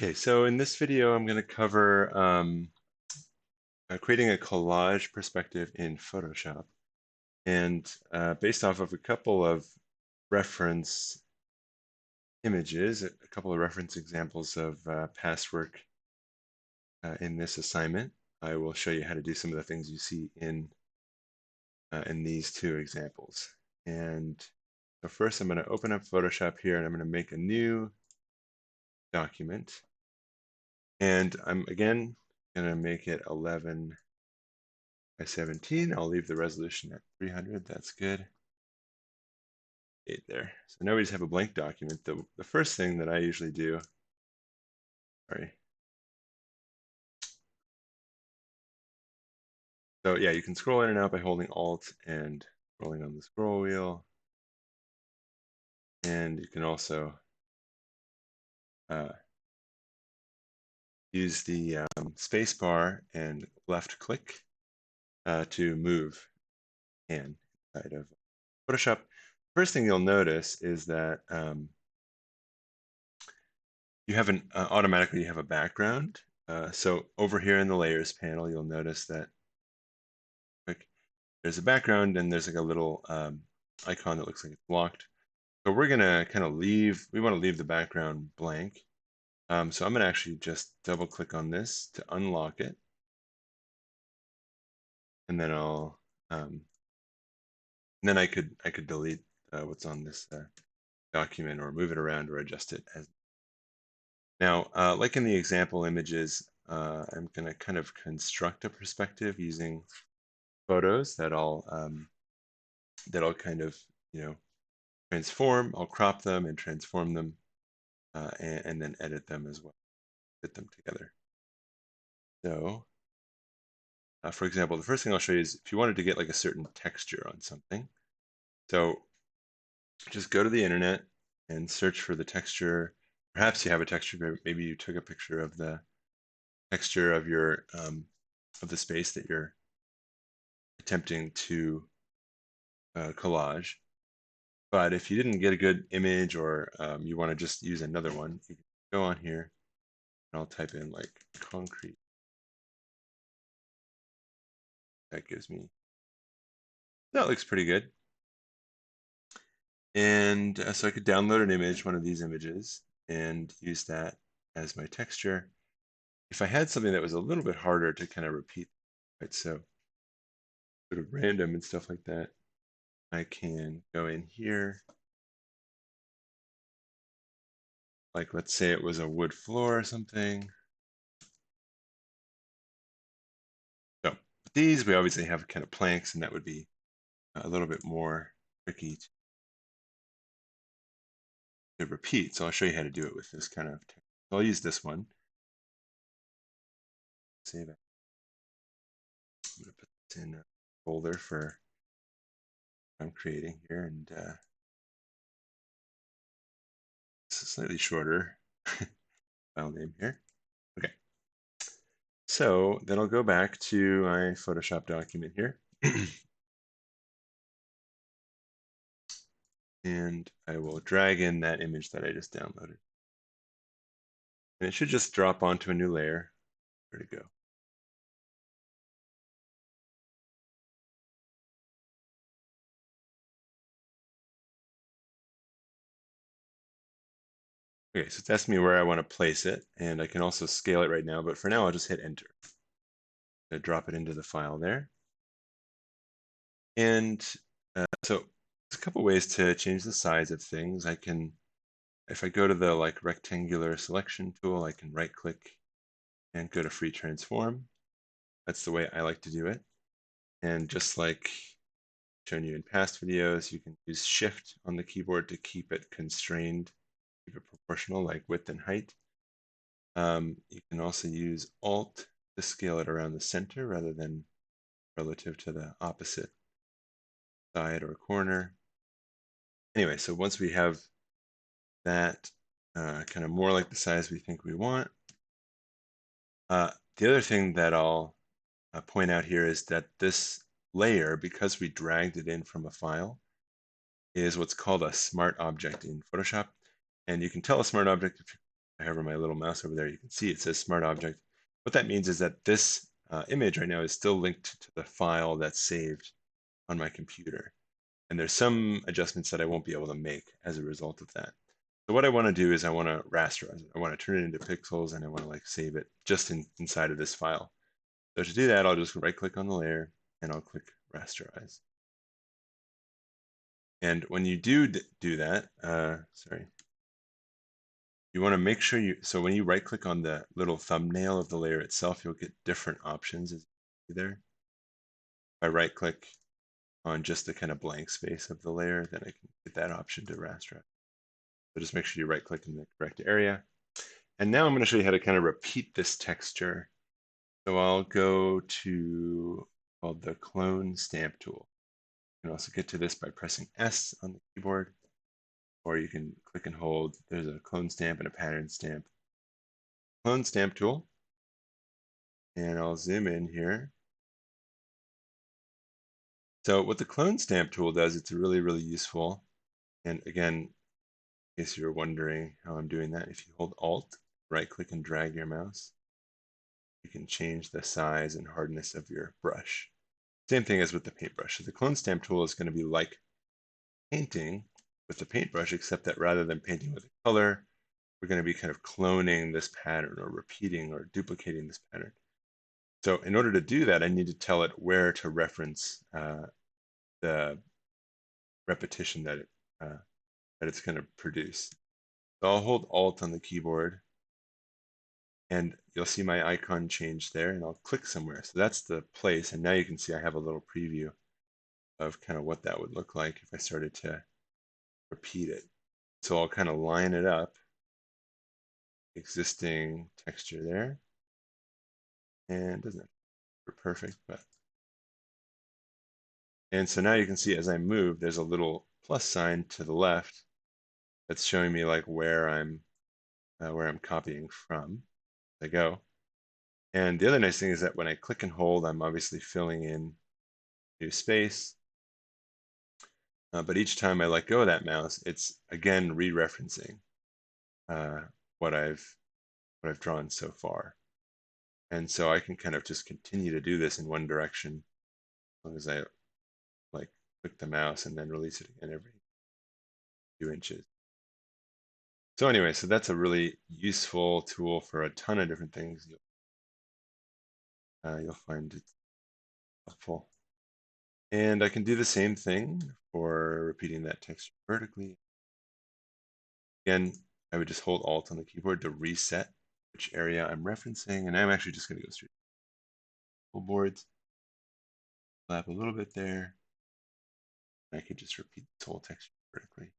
Okay, so in this video, I'm going to cover creating a collage perspective in Photoshop. And based off of a couple of reference images, a couple of reference examples of past work in this assignment, I will show you how to do some of the things you see in these two examples. And so first, I'm going to open up Photoshop here, and I'm going to make a new document. And I'm, again, going to make it 11 by 17. I'll leave the resolution at 300. That's good. 8 there. So now we just have a blank document. The first thing that I usually do, sorry. So yeah, you can scroll in and out by holding Alt and scrolling on the scroll wheel. And you can also use the space bar and left click to move hand inside of Photoshop. First thing you'll notice is that you have automatically you have a background. So over here in the layers panel, you'll notice that there's a background and there's like a little icon that looks like it's locked. So we're gonna kind of we want to leave the background blank. So I'm gonna actually just double click on this to unlock it. And then then I could delete what's on this document or move it around or adjust it as. Now, like in the example images, I'm going to kind of construct a perspective using photos that I'll kind of, transform. I'll crop them and transform them and then edit them as well, fit them together. So, for example, the first thing I'll show you is if you wanted to get like a certain texture on something. So just go to the internet and search for the texture. Perhaps you have a texture, maybe you took a picture of the texture of your of the space that you're attempting to collage. But if you didn't get a good image or you want to just use another one, you can go on here and I'll type in like concrete. That gives me, that looks pretty good. And so I could download an image, one of these images, and use that as my texture. If I had something that was a little bit harder to kind of repeat, right, so sort of random and stuff like that, I can go in here. Like let's say it was a wood floor or something. So with these, we obviously have kind of planks, and that would be a little bit more tricky to repeat. So I'll show you how to do it with this kind of text. So I'll use this one. Save it. I'm going to put this in a folder for what I'm creating here, and it's a slightly shorter file name here. Okay. So then I'll go back to my Photoshop document here. And I will drag in that image that I just downloaded. And it should just drop onto a new layer. Where to go? Okay, so it's asking me where I want to place it, and I can also scale it right now, but for now I'll just hit enter. To drop it into the file there. And so there's a couple ways to change the size of things. I can, if I go to the like rectangular selection tool, I can right click and go to free transform. That's the way I like to do it. And just like shown you in past videos, you can use shift on the keyboard to keep it constrained, keep it proportional, like width and height. You can also use alt to scale it around the center rather than relative to the opposite side or corner. Anyway, so once we have that kind of more like the size we think we want, the other thing that I'll point out here is that this layer, because we dragged it in from a file, is what's called a smart object in Photoshop. And you can tell a smart object if you I hover my little mouse over there, you can see it says Smart Object. What that means is that this image right now is still linked to the file that's saved on my computer. And there's some adjustments that I won't be able to make as a result of that. So what I want to do is I want to rasterize it. I want to turn it into pixels and I want to like save it just inside of this file. So to do that, I'll just right click on the layer and I'll click rasterize. And when you do that, you want to make sure so when you right click on the little thumbnail of the layer itself, you'll get different options as you see there. If I right click on just the kind of blank space of the layer, then I can get that option to rasterize. So just make sure you right click in the correct area. And now I'm going to show you how to kind of repeat this texture. So I'll go to called the Clone Stamp tool. You can also get to this by pressing S on the keyboard, or you can click and hold. There's a clone stamp and a pattern stamp. Clone Stamp tool, and I'll zoom in here. So what the Clone Stamp tool does, it's really, really useful. And again, in case you're wondering how I'm doing that, if you hold Alt, right click and drag your mouse, you can change the size and hardness of your brush. Same thing as with the paintbrush. So the Clone Stamp tool is going to be like painting with the paintbrush, except that rather than painting with a color, we're going to be kind of cloning this pattern or repeating or duplicating this pattern. So in order to do that, I need to tell it where to reference the repetition that it's going to produce. So I'll hold Alt on the keyboard, and you'll see my icon change there, and I'll click somewhere. So that's the place, and now you can see I have a little preview of kind of what that would look like if I started to repeat it. So I'll kind of line it up, existing texture there, and it doesn't look perfect, but. And so now you can see as I move, there's a little plus sign to the left that's showing me like where I'm copying from as I go. And the other nice thing is that when I click and hold, I'm obviously filling in new space. But each time I let go of that mouse, it's again re-referencing what I've drawn so far. And so I can kind of just continue to do this in one direction as long as I like click the mouse and then release it again every few inches. So anyway, so that's a really useful tool for a ton of different things. You'll find it helpful. And I can do the same thing for repeating that texture vertically. Again, I would just hold Alt on the keyboard to reset which area I'm referencing. And I'm actually just going to go straight to the boards, flap a little bit there. And I could just repeat this whole texture vertically.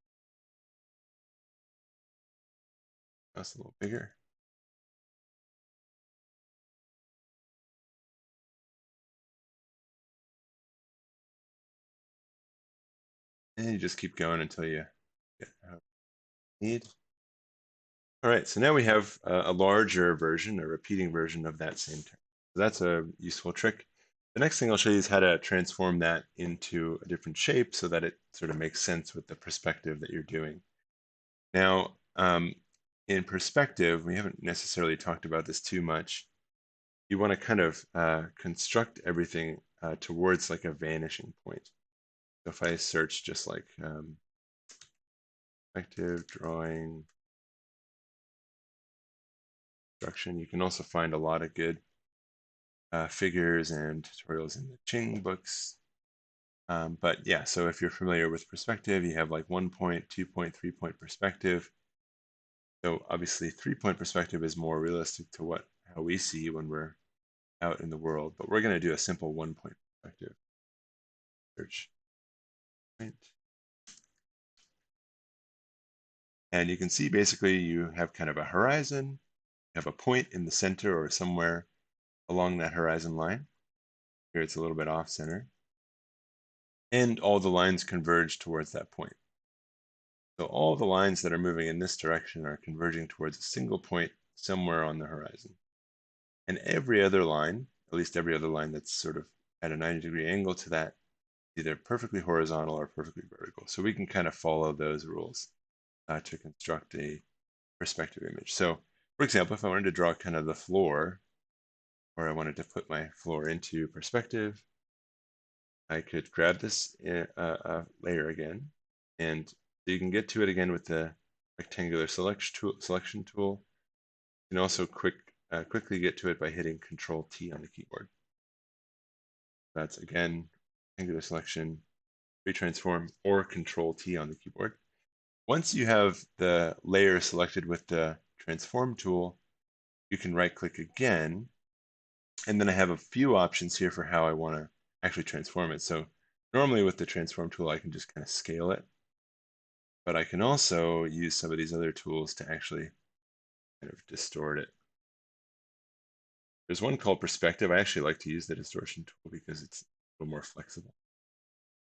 That's a little bigger. And you just keep going until you get what you need. All right, so now we have a larger version, a repeating version of that same text. So that's a useful trick. The next thing I'll show you is how to transform that into a different shape so that it sort of makes sense with the perspective that you're doing. Now, in perspective, we haven't necessarily talked about this too much. You want to kind of construct everything towards like a vanishing point. So if I search just like perspective, drawing, construction, you can also find a lot of good figures and tutorials in the Ching books. But yeah, so if you're familiar with perspective, you have like 1 point, 2 point, 3 point perspective. So obviously 3 point perspective is more realistic to how we see when we're out in the world, but we're going to do a simple 1 point perspective. Search point. And you can see basically you have kind of a horizon, you have a point in the center or somewhere along that horizon line. Here it's a little bit off center. And all the lines converge towards that point. So all the lines that are moving in this direction are converging towards a single point somewhere on the horizon. And every other line, at least every other line that's sort of at a 90-degree angle to that, either perfectly horizontal or perfectly vertical. So we can kind of follow those rules to construct a perspective image. So For example, if I wanted to draw kind of the floor, or I wanted to put my floor into perspective, I could grab this layer again, and you can get to it again with the rectangular selection tool. You can also quickly get to it by hitting Control T on the keyboard. That's again rectangular selection, retransform, or Control T on the keyboard. Once you have the layer selected with the transform tool, you can right click again, and then I have a few options here for how I want to actually transform it. So normally with the transform tool, I can just kind of scale it, but I can also use some of these other tools to actually kind of distort it. There's one called perspective. I actually like to use the distortion tool because it's a little more flexible,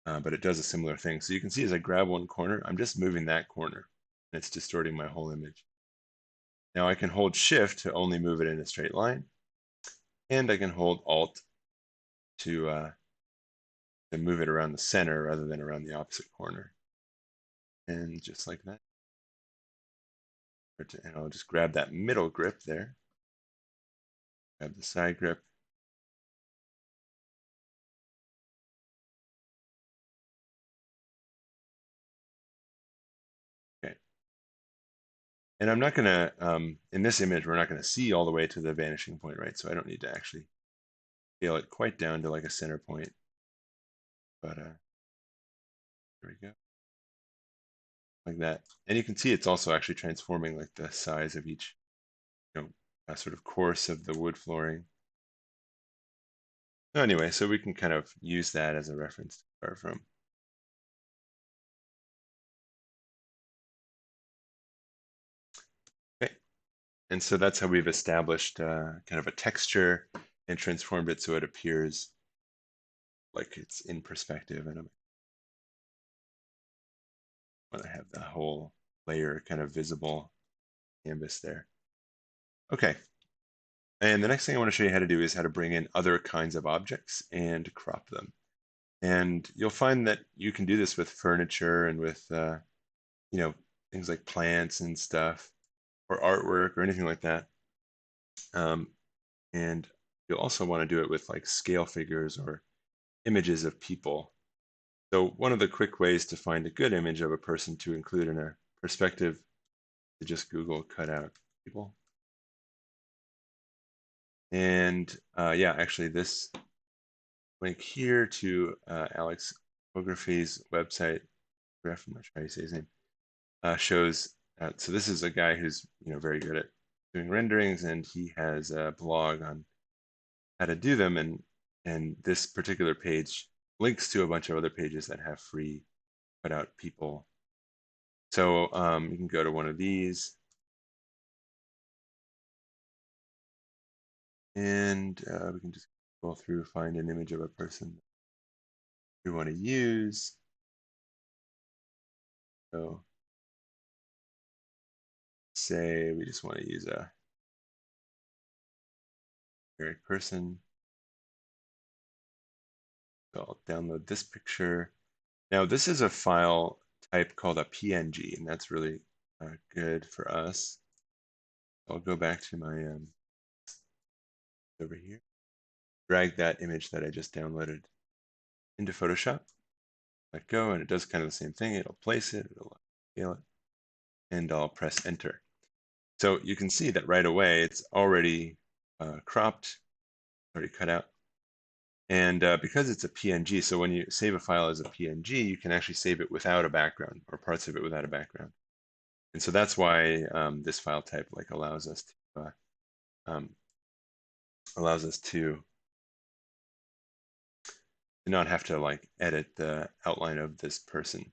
but it does a similar thing. So you can see as I grab one corner, I'm just moving that corner, and it's distorting my whole image. Now I can hold Shift to only move it in a straight line, and I can hold Alt to move it around the center rather than around the opposite corner. And just like that. And I'll just grab that middle grip there, grab the side grip. Okay. And I'm not gonna, in this image, we're not gonna see all the way to the vanishing point, right? So I don't need to actually scale it quite down to like a center point. But there we go. Like that. And you can see it's also actually transforming like the size of each, sort of course of the wood flooring. Anyway, so we can kind of use that as a reference to start from. Okay. And so that's how we've established kind of a texture and transformed it so it appears like it's in perspective. And I'm going to have the whole layer kind of visible canvas there. Okay. And the next thing I want to show you how to do is how to bring in other kinds of objects and crop them. And you'll find that you can do this with furniture and with, things like plants and stuff, or artwork or anything like that. And you'll also want to do it with like scale figures or images of people. So one of the quick ways to find a good image of a person to include in a perspective is just Google cutout people. And yeah, actually this link here to Alex Photography's website, I'm not sure how you say his name, shows, so this is a guy who's very good at doing renderings, and he has a blog on how to do them, and this particular page links to a bunch of other pages that have free cutout people. So you can go to one of these, and we can just go through, find an image of a person we want to use. So say we just want to use a generic person. So I'll download this picture. Now this is a file type called a PNG, and that's really good for us. I'll go back to my over here, drag that image that I just downloaded into Photoshop, let go, and it does kind of the same thing. It'll place it, it'll scale it, and I'll press enter. So you can see that right away it's already cropped, already cut out. And because it's a PNG, so when you save a file as a PNG, you can actually save it without a background, or parts of it without a background. And so that's why this file type allows us to not have to edit the outline of this person.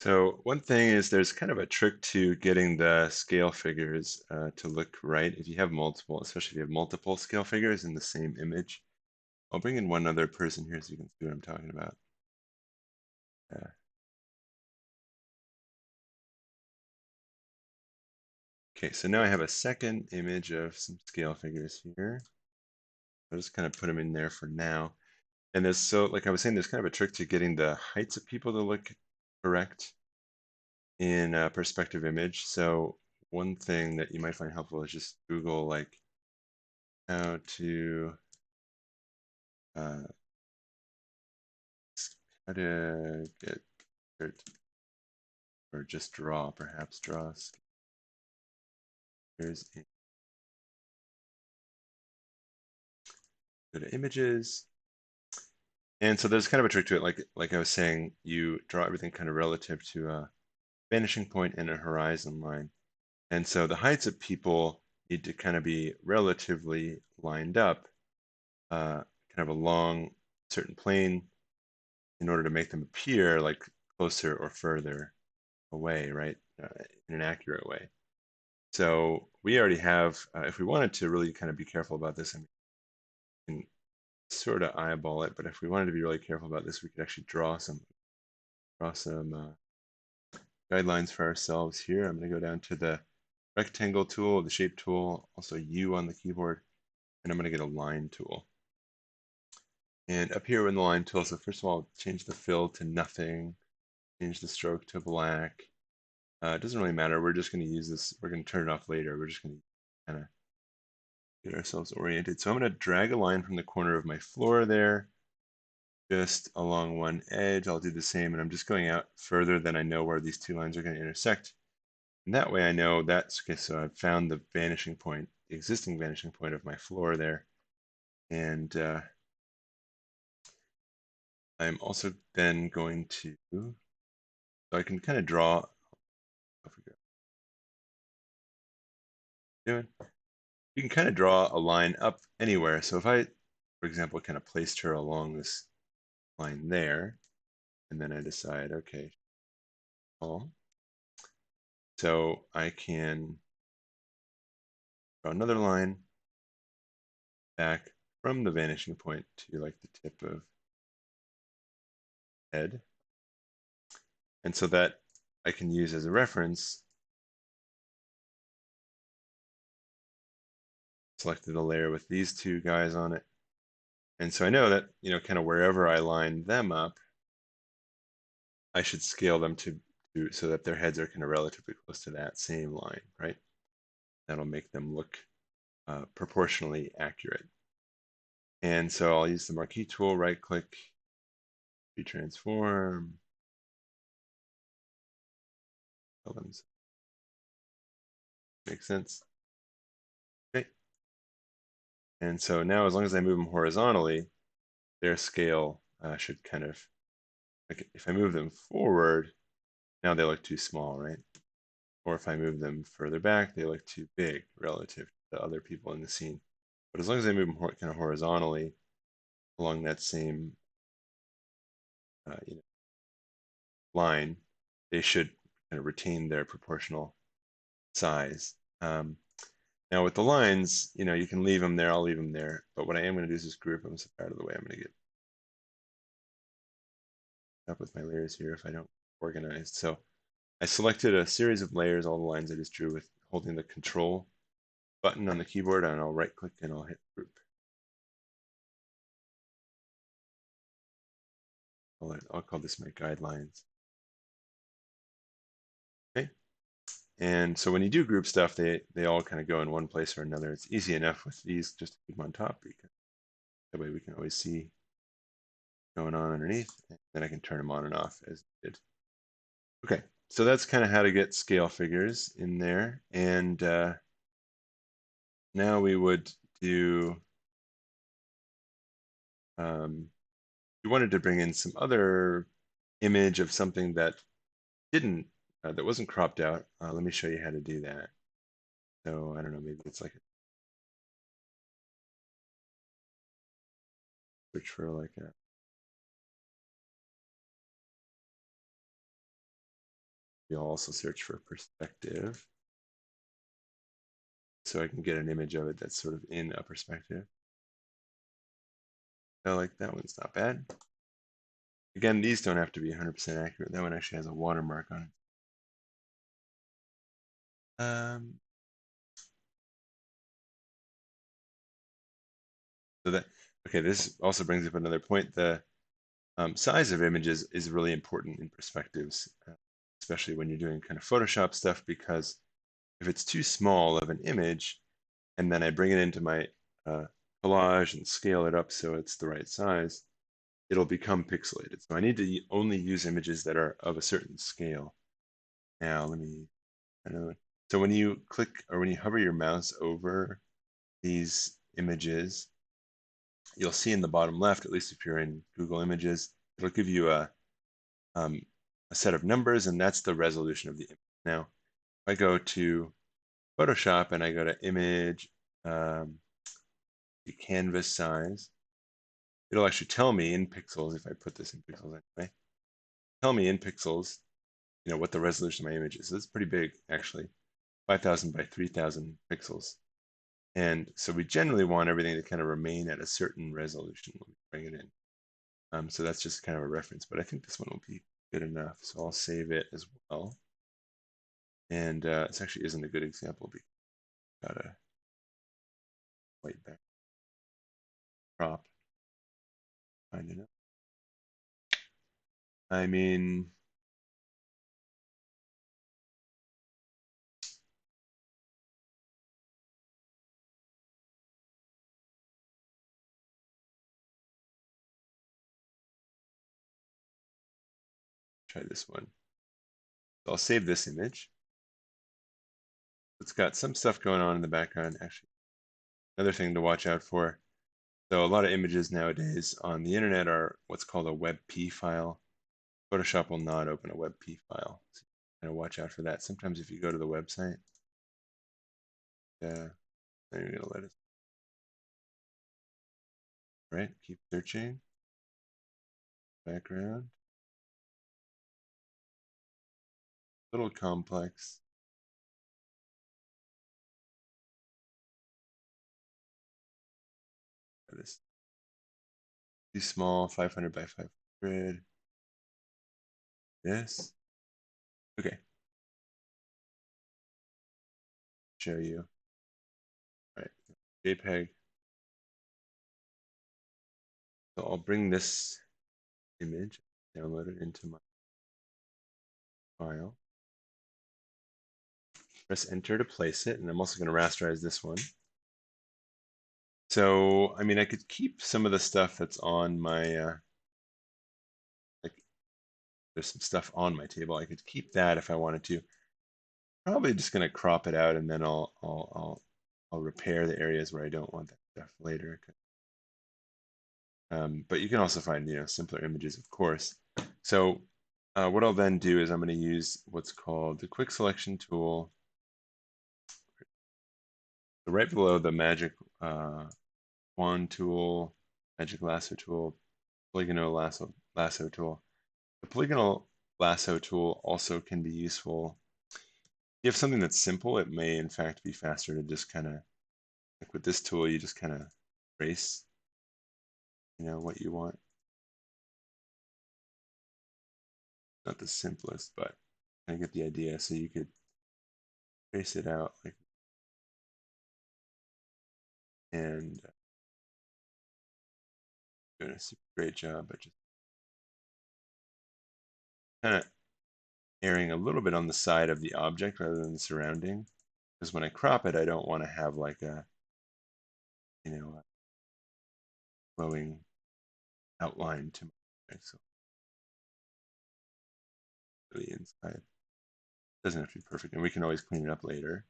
So one thing is there's kind of a trick to getting the scale figures to look right. If you have multiple, especially if you have multiple scale figures in the same image. I'll bring in one other person here so you can see what I'm talking about. Okay, so now I have a second image of some scale figures here. I'll just kind of put them in there for now. And there's so, like I was saying, there's kind of a trick to getting the heights of people to look correct in a perspective image. So one thing that you might find helpful is just Google like how to uh, how to get or just draw, perhaps draw squares in. Go to images. And so there's kind of a trick to it. Like I was saying, you draw everything kind of relative to a vanishing point and a horizon line. And so the heights of people need to kind of be relatively lined up, kind of along a certain plane in order to make them appear like closer or further away, right? In an accurate way. So we already have, if we wanted to really kind of be careful about this, and we can sort of eyeball it, but if we wanted to be really careful about this, we could actually draw some guidelines for ourselves here. I'm going to go down to the rectangle tool, the shape tool, also U on the keyboard, and I'm going to get a line tool. And up here in the line tool, so first of all, change the fill to nothing, change the stroke to black. It doesn't really matter. We're just going to use this. We're going to turn it off later. We're just going to kind of get ourselves oriented. So I'm going to drag a line from the corner of my floor there, just along one edge. I'll do the same, and I'm just going out further than I know where these two lines are going to intersect. And that way I know that's okay. So I've found the vanishing point, the existing vanishing point of my floor there. And I'm also then going to, so I can kind of draw, you can kind of draw a line up anywhere. So if I, for example, kind of placed her along this line there, and then I decide, okay, oh, so I can draw another line back from the vanishing point to like the tip of head. And so that I can use as a reference. Selected a layer with these two guys on it. And so I know that, kind of wherever I line them up, I should scale them to so that their heads are kind of relatively close to that same line, right? That'll make them look proportionally accurate. And so I'll use the marquee tool, right click, retransform. Makes sense. Okay. And so now as long as I move them horizontally, their scale should kind of, like if I move them forward, now they look too small, right? Or if I move them further back, they look too big relative to other people in the scene. But as long as I move them kind of horizontally along that same line, they should kind of retain their proportional size. Now with the lines, you can leave them there. I'll leave them there. But what I am going to do is just group them so out of the way. I'm going to get up with my layers here if I don't organize. So I selected a series of layers, all the lines I just drew with holding the Control button on the keyboard, and I'll right click and I'll hit group. I'll call this my guidelines. Okay. And so when you do group stuff, they all kind of go in one place or another. It's easy enough with these just to keep them on top because that way we can always see going on underneath. And then I can turn them on and off as needed. Okay, so that's kind of how to get scale figures in there. And now we would do, we wanted to bring in some other image of something that that wasn't cropped out. Let me show you how to do that. So I don't know, maybe it's like a search for like a, you'll also search for perspective. So I can get an image of it that's sort of in a perspective. I like that one's not bad. Again, these don't have to be 100% accurate. That one actually has a watermark on it. So Okay, this also brings up another point. The size of images is really important in perspectives, especially when you're doing kind of Photoshop stuff, because if it's too small of an image, and then I bring it into my collage and scale it up so it's the right size, it'll become pixelated. So I need to only use images that are of a certain scale. Now, I know. So when you click or when you hover your mouse over these images, you'll see in the bottom left, at least if you're in Google Images, it'll give you um, a set of numbers, and that's the resolution of the image. Now, if I go to Photoshop and I go to image, um, the canvas size, it'll actually tell me in pixels, if I put this in pixels anyway, tell me in pixels, what the resolution of my image is. So it's pretty big, actually, 5,000 by 3,000 pixels. And so we generally want everything to kind of remain at a certain resolution when we bring it in. So that's just kind of a reference, but I think this one will be good enough. So I'll save it as well. And this actually isn't a good example because I've got a white back crop. Find it. I mean, try this one. So I'll save this image. It's got some stuff going on in the background. Actually, another thing to watch out for. So a lot of images nowadays on the internet are what's called a WebP file. Photoshop will not open a WebP file. So kind of watch out for that. Sometimes if you go to the website, I'm gonna let it. Right, keep searching. Background. Little complex. This too small, 500 by 500. This. Okay, show you. All right, JPEG. So I'll bring this image, download it into my file. Press enter to place it, and I'm also going to rasterize this one. So, I mean, I could keep some of the stuff that's on my, like, there's some stuff on my table. I could keep that if I wanted to. Probably just going to crop it out, and then I'll repair the areas where I don't want that stuff later. But you can also find, simpler images, of course. So what I'll then do is I'm going to use what's called the quick selection tool. So right below the magic wand tool, magic lasso tool, polygonal lasso tool. The polygonal lasso tool also can be useful. If you have something that's simple, it may in fact be faster to just kind of, like with this tool, you just kind of trace, what you want. Not the simplest, but I get the idea. So you could trace it out like, and doing a super great job, but just kind of erring a little bit on the side of the object rather than the surrounding. Because when I crop it, I don't want to have like a, a flowing outline to my object. So really inside. Doesn't have to be perfect, and we can always clean it up later.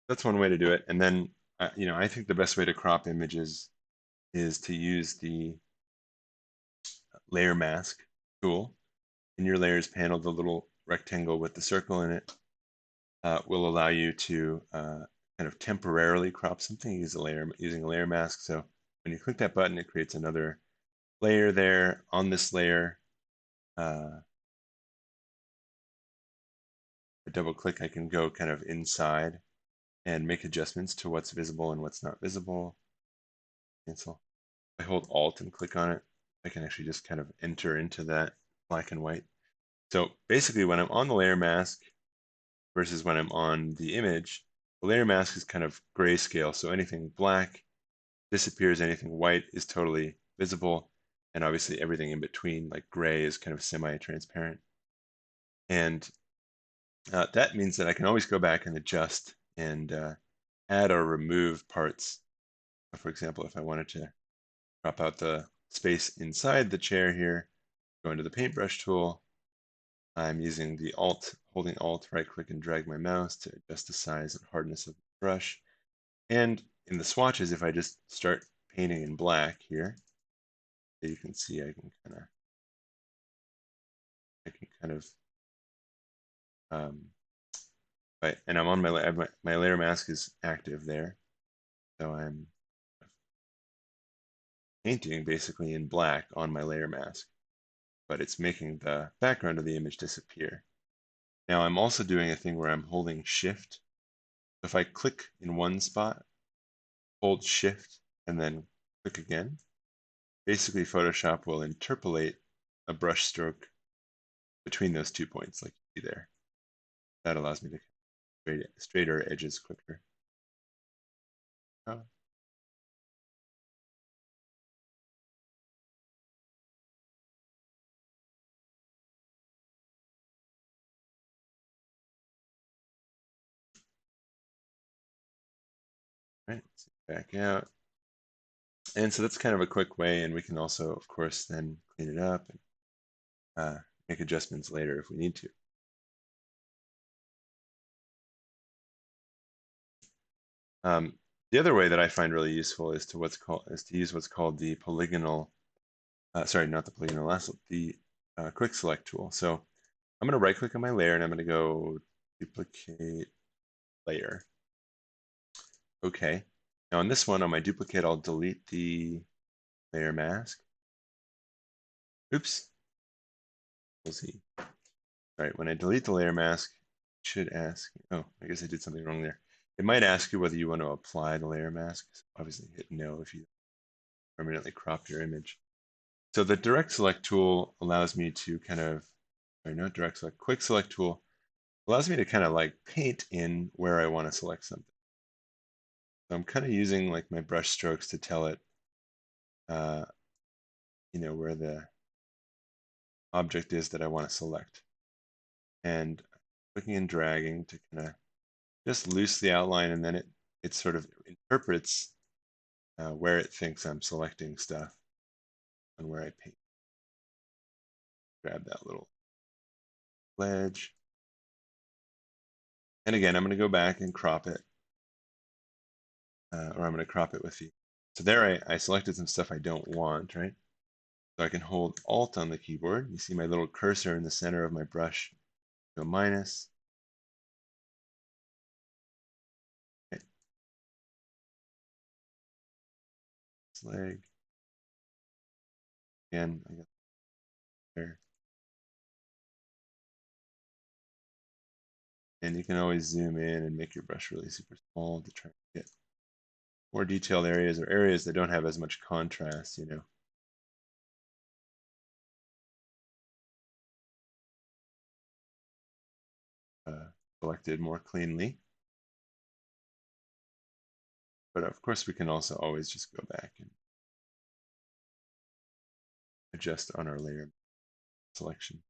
That's one way to do it. And then, I think the best way to crop images is to use the layer mask tool. In your layers panel, the little rectangle with the circle in it will allow you to kind of temporarily crop something using a layer mask. So when you click that button, it creates another layer there. On this layer, I double click, I can go kind of inside and make adjustments to what's visible and what's not visible. Cancel. I hold Alt and click on it. I can actually just kind of enter into that black and white. So basically when I'm on the layer mask versus when I'm on the image, the layer mask is kind of grayscale. So anything black disappears, anything white is totally visible. And obviously everything in between, like gray, is kind of semi-transparent. And that means that I can always go back and adjust and add or remove parts. For example, if I wanted to crop out the space inside the chair here, go into the paintbrush tool. I'm using the holding Alt, right click and drag my mouse to adjust the size and hardness of the brush. And in the swatches, if I just start painting in black here, you can see I can kind of right, and I'm on my layer mask is active there, so I'm painting basically in black on my layer mask, but it's making the background of the image disappear. Now I'm also doing a thing where I'm holding Shift. If I click in one spot, hold Shift, and then click again, basically Photoshop will interpolate a brush stroke between those 2 points, like you see there. That allows me to straighter edges quicker. Oh. Right, so back out. And so that's kind of a quick way, and we can also, of course, then clean it up and make adjustments later if we need to. The other way that I find really useful is to use what's called the polygonal, sorry, not the polygonal lasso, the quick select tool. So I'm going to right click on my layer and I'm going to go duplicate layer. Okay. Now on this one, on my duplicate, I'll delete the layer mask. Oops. We'll see. All right, when I delete the layer mask, it should ask, oh, I guess I did something wrong there. It might ask you whether you want to apply the layer mask. Obviously hit no if you permanently crop your image. So the direct select tool allows me to kind of, sorry, not direct select, quick select tool allows me to kind of like paint in where I want to select something. So I'm kind of using like my brush strokes to tell it, uh, where the object is that I want to select. And clicking and dragging to kind of just loose the outline, and then it sort of interprets where it thinks I'm selecting stuff and where I paint. Grab that little ledge. And again, I'm going to go back and crop it, or I'm going to crop it with the. So there I selected some stuff I don't want, right? So I can hold Alt on the keyboard. You see my little cursor in the center of my brush. Go minus. Okay. This leg. Again, I got there. And you can always zoom in and make your brush really super small to try to get more detailed areas or areas that don't have as much contrast, selected more cleanly. But of course, we can also always just go back and adjust on our layer selection.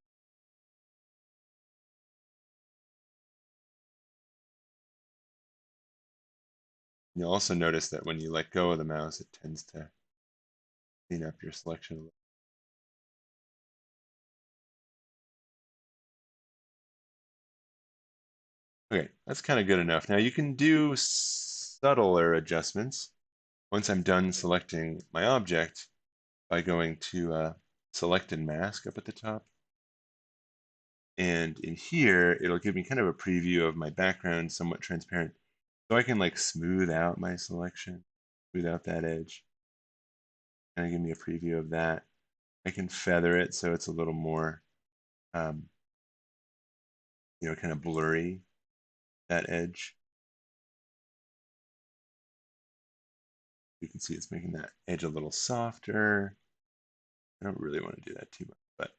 You'll also notice that when you let go of the mouse, it tends to clean up your selection a little. Okay, that's kind of good enough. Now you can do subtler adjustments once I'm done selecting my object by going to Select and Mask up at the top. And in here, it'll give me kind of a preview of my background, somewhat transparent. So I can like smooth out my selection, smooth out that edge. Kind of give me a preview of that. I can feather it so it's a little more, um, kind of blurry, that edge. You can see it's making that edge a little softer. I don't really want to do that too much, but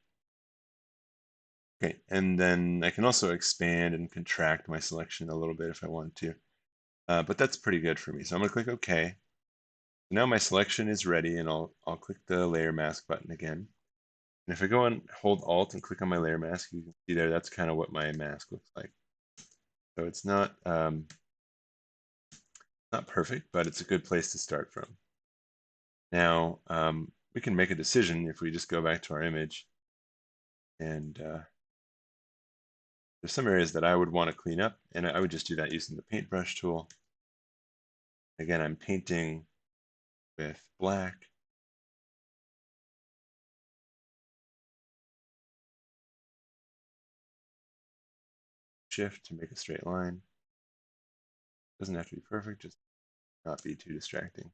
okay. And then I can also expand and contract my selection a little bit if I want to, but that's pretty good for me. So I'm gonna click OK. Now my selection is ready, and I'll click the layer mask button again. And if I go and hold Alt and click on my layer mask, you can see there that's kind of what my mask looks like. So it's not perfect, but it's a good place to start from. Now we can make a decision if we just go back to our image, and there's some areas that I would want to clean up, and I would just do that using the paintbrush tool. Again, I'm painting with black. Shift to make a straight line. Doesn't have to be perfect, just not be too distracting.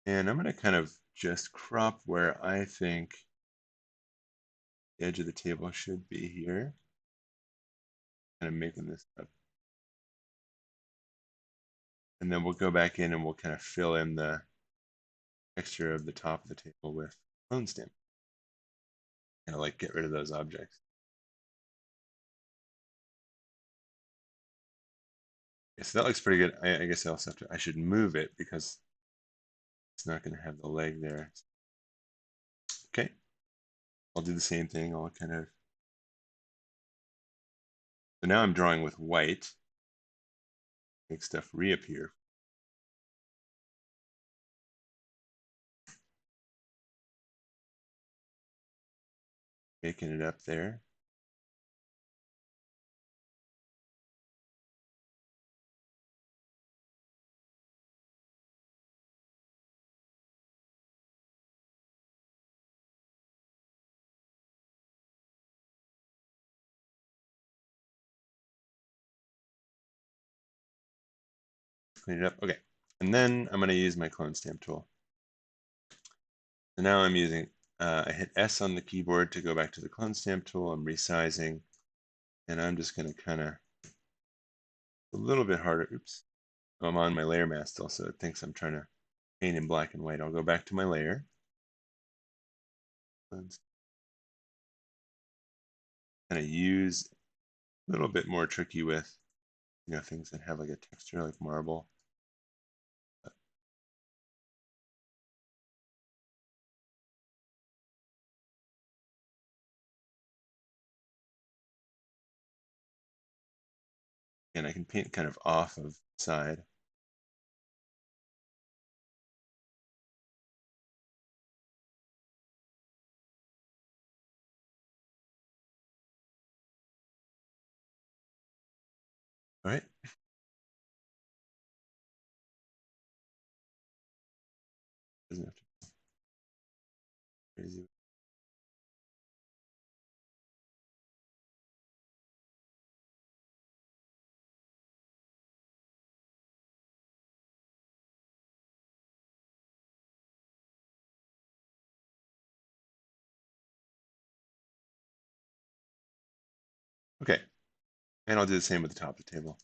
And I'm going to kind of just crop where I think the edge of the table should be here. Kind of making this up. And then we'll go back in and we'll kind of fill in the texture of the top of the table with clone stamp. Kind of like get rid of those objects. Okay, so that looks pretty good. I guess I also have to, I should move it because it's not going to have the leg there. Okay, I'll do the same thing. I'll kind of, so now I'm drawing with white. Make stuff reappear. Making it up there. Clean it up. Okay, and then I'm going to use my clone stamp tool. So now I'm using, I hit S on the keyboard to go back to the clone stamp tool. I'm resizing, and I'm just going to kind of a little bit harder. Oops, I'm on my layer mask still, so it thinks I'm trying to paint in black and white. I'll go back to my layer. Kind of use a little bit more tricky with, things that have like a texture like marble. And I can paint kind of off of the side. All right. Doesn't have to be crazy. Okay, and I'll do the same with the top of the table.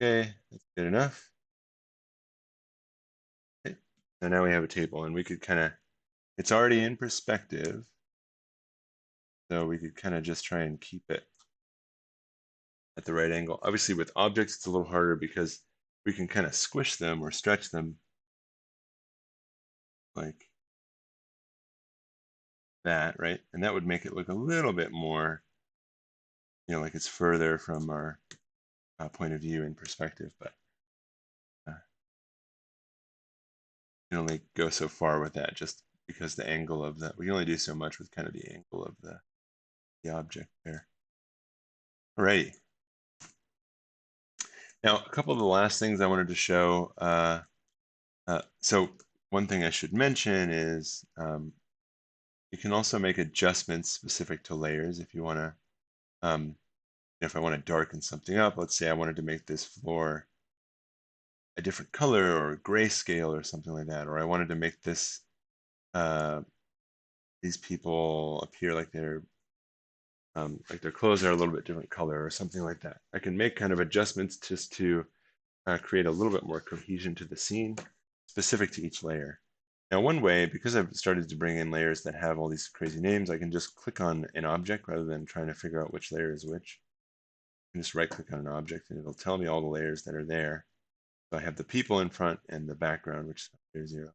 Okay, that's good enough. Okay. So now we have a table, and we could kind of, it's already in perspective, so we could kind of just try and keep it at the right angle. Obviously with objects, it's a little harder because we can kind of squish them or stretch them like that, right? And that would make it look a little bit more, like it's further from our point of view in perspective, but can only go so far with that just because the angle of that, we can only do so much with kind of the angle of the object there. Alrighty. Now, a couple of the last things I wanted to show. So one thing I should mention is you can also make adjustments specific to layers if you want to. If I want to darken something up, let's say I wanted to make this floor a different color or grayscale or something like that, or I wanted to make this these people appear like their clothes are a little bit different color or something like that. I can make kind of adjustments just to create a little bit more cohesion to the scene specific to each layer. Now, one way, because I've started to bring in layers that have all these crazy names, I can just click on an object rather than trying to figure out which layer is which. I can just right click on an object and it'll tell me all the layers that are there. So I have the people in front and the background, which is layer 0.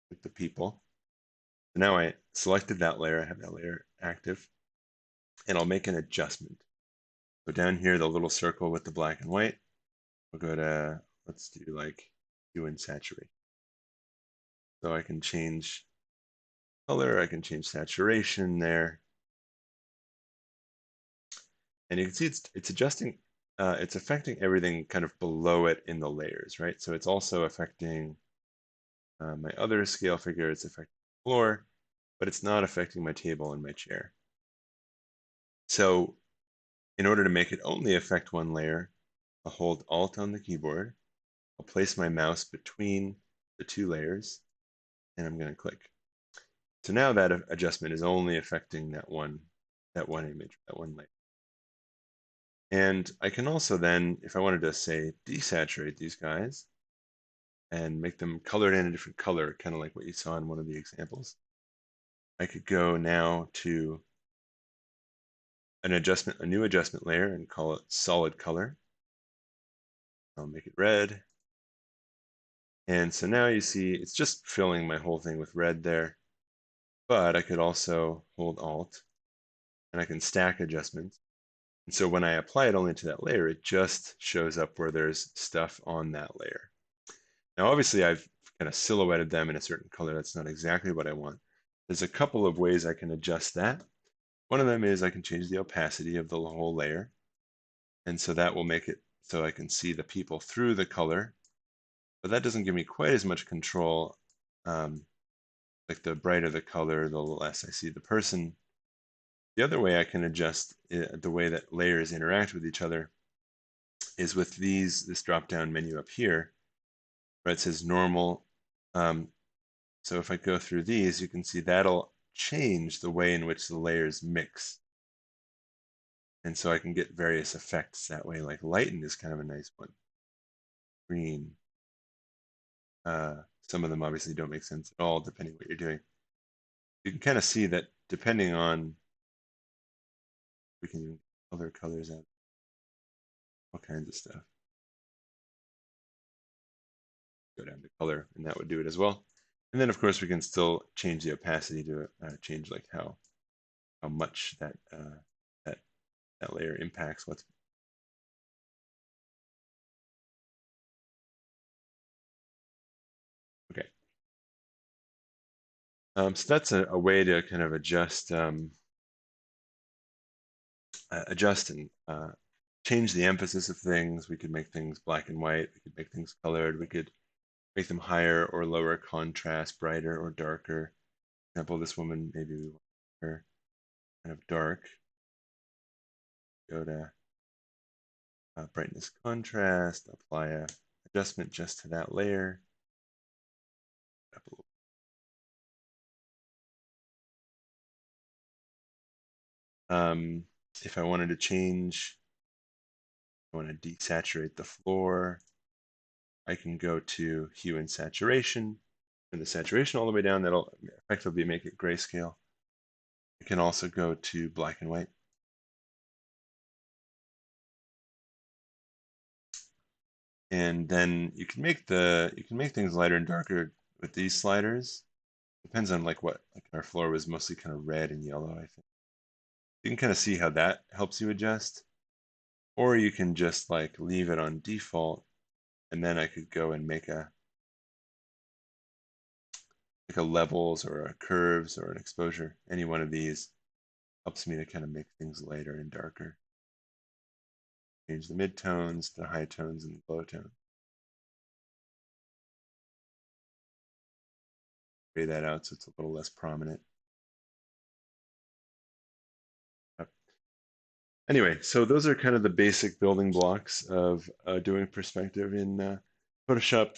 Click the people. So now I selected that layer, I have that layer active, and I'll make an adjustment. So down here, the little circle with the black and white, we'll go to, let's do like hue and saturation. So I can change color, I can change saturation there. And you can see it's adjusting, it's affecting everything kind of below it in the layers, right? So it's also affecting my other scale figure, it's affecting the floor, but it's not affecting my table and my chair. So in order to make it only affect one layer, I'll hold Alt on the keyboard, I'll place my mouse between the two layers, and I'm going to click. So now that adjustment is only affecting that one image, that one layer. And I can also then, if I wanted to say desaturate these guys and make them colored in a different color, kind of like what you saw in one of the examples, I could go now to a new adjustment layer and call it solid color. I'll make it red. And so now you see it's just filling my whole thing with red there. But I could also hold Alt and I can stack adjustments. And so when I apply it only to that layer, it just shows up where there's stuff on that layer. Now, obviously, I've kind of silhouetted them in a certain color. That's not exactly what I want. There's a couple of ways I can adjust that. One of them is I can change the opacity of the whole layer. And so that will make it so I can see the people through the color. But that doesn't give me quite as much control. Like the brighter the color, the less I see the person. The other way I can adjust the way that layers interact with each other is with this drop-down menu up here, where it says normal. So if I go through these, you can see that'll change the way in which the layers mix. And so I can get various effects that way, like lighten is kind of a nice one. Green. Some of them obviously don't make sense at all, depending what you're doing. You can kind of see that depending on, we can color colors out, all kinds of stuff. Go down to color, and that would do it as well. And then, of course, we can still change the opacity to change like how much that layer impacts what's. Okay. So that's a way to kind of adjust and change the emphasis of things. We could make things black and white. We could make things colored. We could make them higher or lower contrast, brighter or darker. For example, this woman, maybe we want her kind of dark. Go to brightness contrast, apply a adjustment just to that layer. If I wanted to change, I want to desaturate the floor, I can go to hue and saturation, turn the saturation all the way down. That'll effectively make it grayscale. I can also go to black and white. And then you can make things lighter and darker with these sliders. Depends on like our floor was mostly kind of red and yellow, I think. You can kind of see how that helps you adjust. Or you can just like leave it on default, and then I could go and make like a levels or a curves or an exposure. Any one of these helps me to kind of make things lighter and darker. Change the midtones, the high tones, and the low tones. Gray that out so it's a little less prominent. Anyway, so those are kind of the basic building blocks of doing perspective in Photoshop.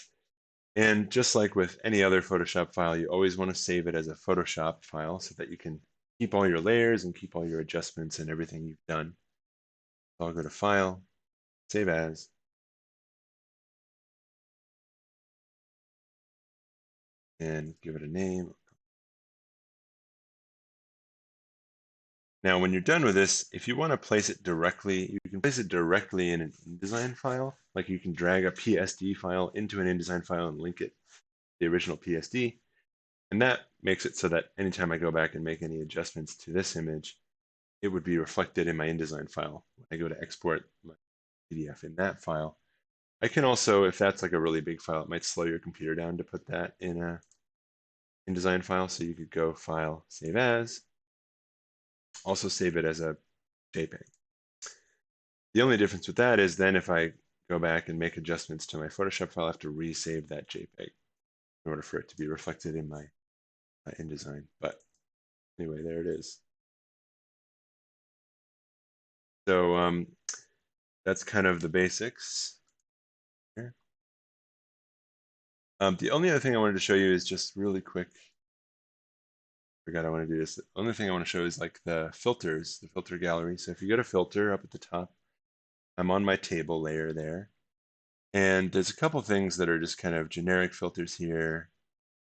And just like with any other Photoshop file, you always want to save it as a Photoshop file so that you can keep all your layers and keep all your adjustments and everything you've done. So I'll go to File, Save As, and give it a name. Now, when you're done with this, if you want to place it directly, you can place it directly in an InDesign file. Like you can drag a PSD file into an InDesign file and link it to the original PSD. And that makes it so that anytime I go back and make any adjustments to this image, it would be reflected in my InDesign file. When I go to export my PDF in that file, I can also, if that's like a really big file, it might slow your computer down to put that in a InDesign file. So you could go File, Save As, also save it as a JPEG. The only difference with that is then if I go back and make adjustments to my Photoshop file, I have to resave that JPEG in order for it to be reflected in my InDesign. But anyway, there it is. So that's kind of the basics here. The only other thing I wanted to show you is just really quick. Forgot I want to do this. The only thing I want to show is like the filters, the filter gallery. So if you go to filter up at the top, I'm on my table layer there. And there's a couple things that are just kind of generic filters here.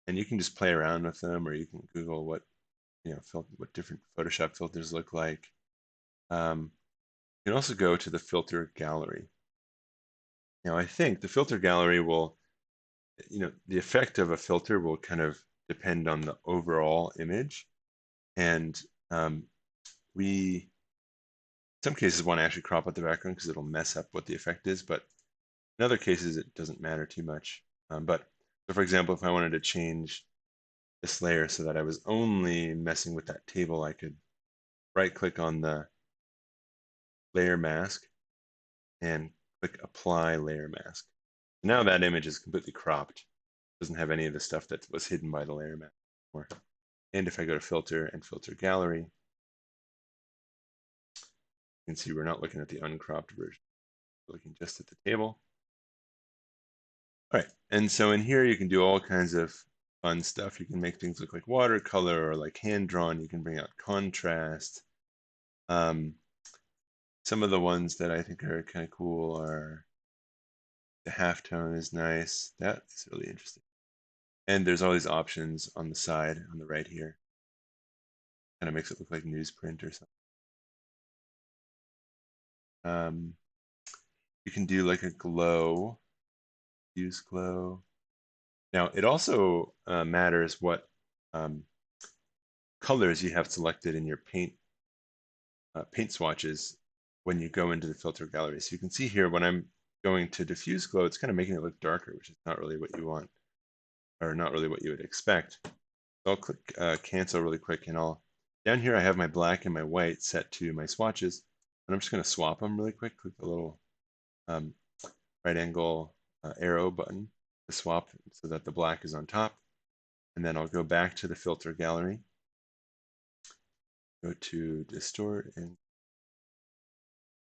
And you can just play around with them, or you can Google what what different Photoshop filters look like. You can also go to the filter gallery. Now I think the filter gallery will, the effect of a filter will kind of depend on the overall image. And we, in some cases, want to actually crop out the background because it'll mess up what the effect is. But in other cases, it doesn't matter too much. So for example, if I wanted to change this layer so that I was only messing with that table, I could right click on the layer mask and click apply layer mask. Now that image is completely cropped. It doesn't have any of the stuff that was hidden by the layer mask before. And if I go to filter and filter gallery, you can see we're not looking at the uncropped version. We're looking just at the table. All right, and so in here you can do all kinds of fun stuff. You can make things look like watercolor or like hand-drawn. You can bring out contrast. Some of the ones that I think are kind of cool are the halftone is nice. That's really interesting. And there's all these options on the side, on the right here. Kind of makes it look like newsprint or something. You can do like a glow, use glow. Now, it also matters what colors you have selected in your paint swatches when you go into the filter gallery. So you can see here when I'm going to diffuse glow, it's kind of making it look darker, which is not really what you want, or not really what you would expect. So I'll click cancel really quick, and down here I have my black and my white set to my swatches, and I'm just going to swap them really quick. Click the little right angle arrow button to swap so that the black is on top. And then I'll go back to the filter gallery, go to distort, and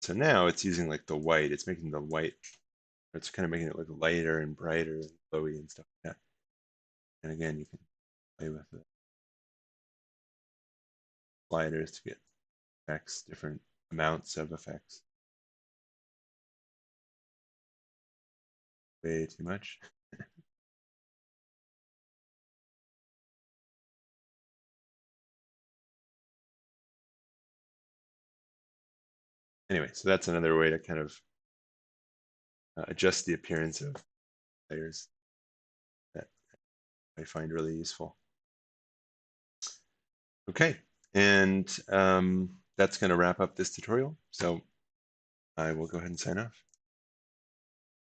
so now it's using like the white. It's making the white, it's kind of making it look lighter and brighter and glowy and stuff like that. And again, you can play with the sliders to get effects, different amounts of effects. Way too much. Anyway, so that's another way to kind of adjust the appearance of layers that I find really useful. Okay, and that's going to wrap up this tutorial. So I will go ahead and sign off.